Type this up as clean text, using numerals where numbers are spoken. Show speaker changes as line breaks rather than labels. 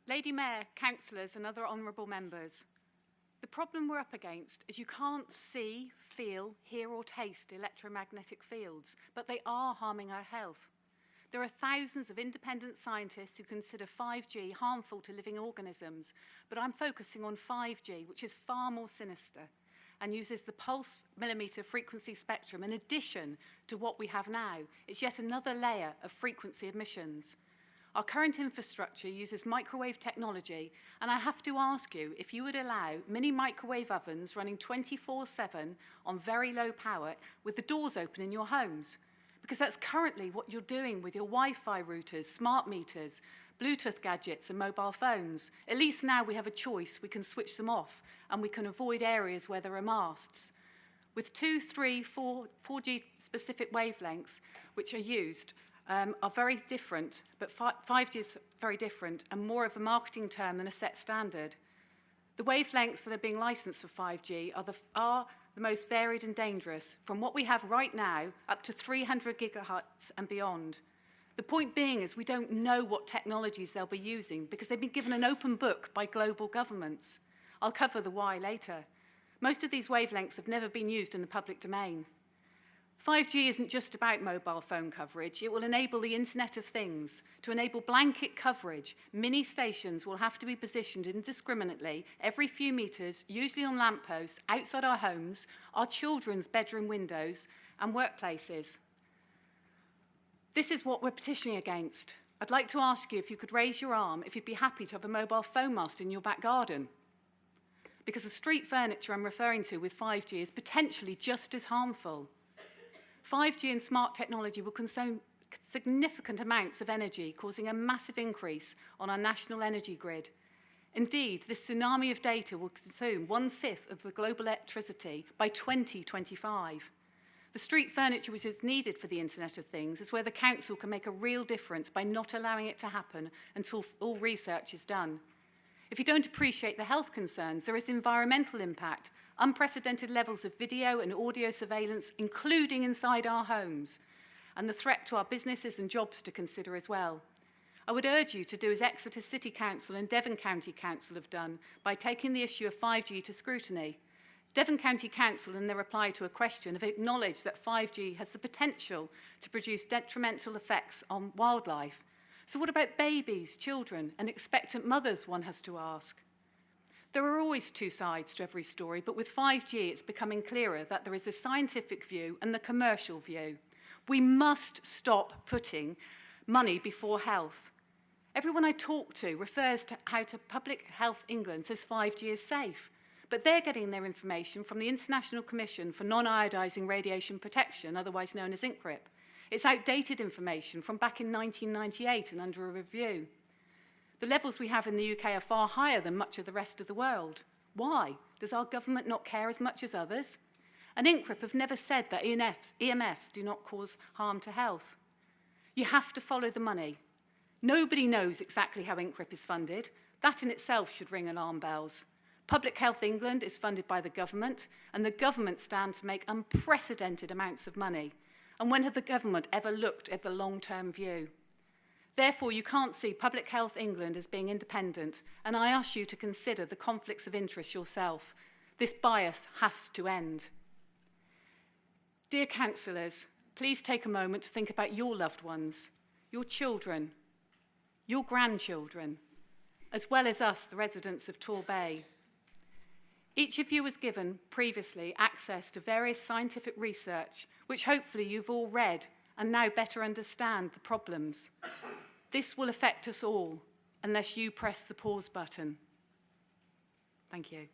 Lady Mayor, councillors and other honourable members, the problem we're up against is you can't see, feel, hear or taste electromagnetic fields, but they are harming our health. There are thousands of independent scientists who consider 5G harmful to living organisms, but I'm focusing on 5G, which is far more sinister and uses the pulse millimetre frequency spectrum in addition to what we have now. It's yet another layer of frequency emissions. Our current infrastructure uses microwave technology, and I have to ask you if you would allow mini microwave ovens running 24/7 on very low power with the doors open in your homes. Because that's currently what you're doing with your Wi-Fi routers, smart meters, Bluetooth gadgets and mobile phones. At least now we have a choice. We can switch them off and we can avoid areas where there are masts. With 2, 3, 4G specific wavelengths which are used are very different, but 5G is very different and more of a marketing term than a set standard. The wavelengths that are being licensed for 5G are the most varied and dangerous, from what we have right now up to 300 gigahertz and beyond. The point being is we don't know what technologies they'll be using because they've been given an open book by global governments. I'll cover the why later. Most of these wavelengths have never been used in the public domain. 5G isn't just about mobile phone coverage. It will enable the Internet of Things. To enable blanket coverage, mini stations will have to be positioned indiscriminately every few metres, usually on lampposts, outside our homes, our children's bedroom windows and workplaces. This is what we're petitioning against. I'd like to ask you if you could raise your arm if you'd be happy to have a mobile phone mast in your back garden. Because the street furniture I'm referring to with 5G is potentially just as harmful. 5G and smart technology will consume significant amounts of energy, causing a massive increase on our national energy grid. Indeed, this tsunami of data will consume 1/5 of the global electricity by 2025. The street furniture which is needed for the Internet of Things is where the council can make a real difference by not allowing it to happen until all research is done. If you don't appreciate the health concerns, there is the environmental impact, unprecedented levels of video and audio surveillance, including inside our homes, and the threat to our businesses and jobs to consider as well. I would urge you to do as Exeter City Council and Devon County Council have done by taking the issue of 5G to scrutiny. Devon County Council, in their reply to a question, have acknowledged that 5G has the potential to produce detrimental effects on wildlife. So what about babies, children, and expectant mothers, one has to ask? There are always two sides to every story, but with 5G it's becoming clearer that there is the scientific view and the commercial view. We must stop putting money before health. Everyone I talk to refers to how Public Health England says 5G is safe, but they're getting their information from the International Commission for Non-Iodising Radiation Protection, otherwise known as INCRIP. It's outdated information from back in 1998 and under a review. The levels we have in the UK are far higher than much of the rest of the world. Why? Does our government not care as much as others? And INCRIP have never said that EMFs do not cause harm to health. You have to follow the money. Nobody knows exactly how INCRIP is funded. That in itself should ring alarm bells. Public Health England is funded by the government, and the government stand to make unprecedented amounts of money. And when have the government ever looked at the long-term view? Therefore, you can't see Public Health England as being independent, and I ask you to consider the conflicts of interest yourself. This bias has to end. Dear councillors, please take a moment to think about your loved ones, your children, your grandchildren, as well as us, the residents of Torbay. Each of you was given previously access to various scientific research, which hopefully you've all read and now better understand the problems. This will affect us all unless you press the pause button. Thank you.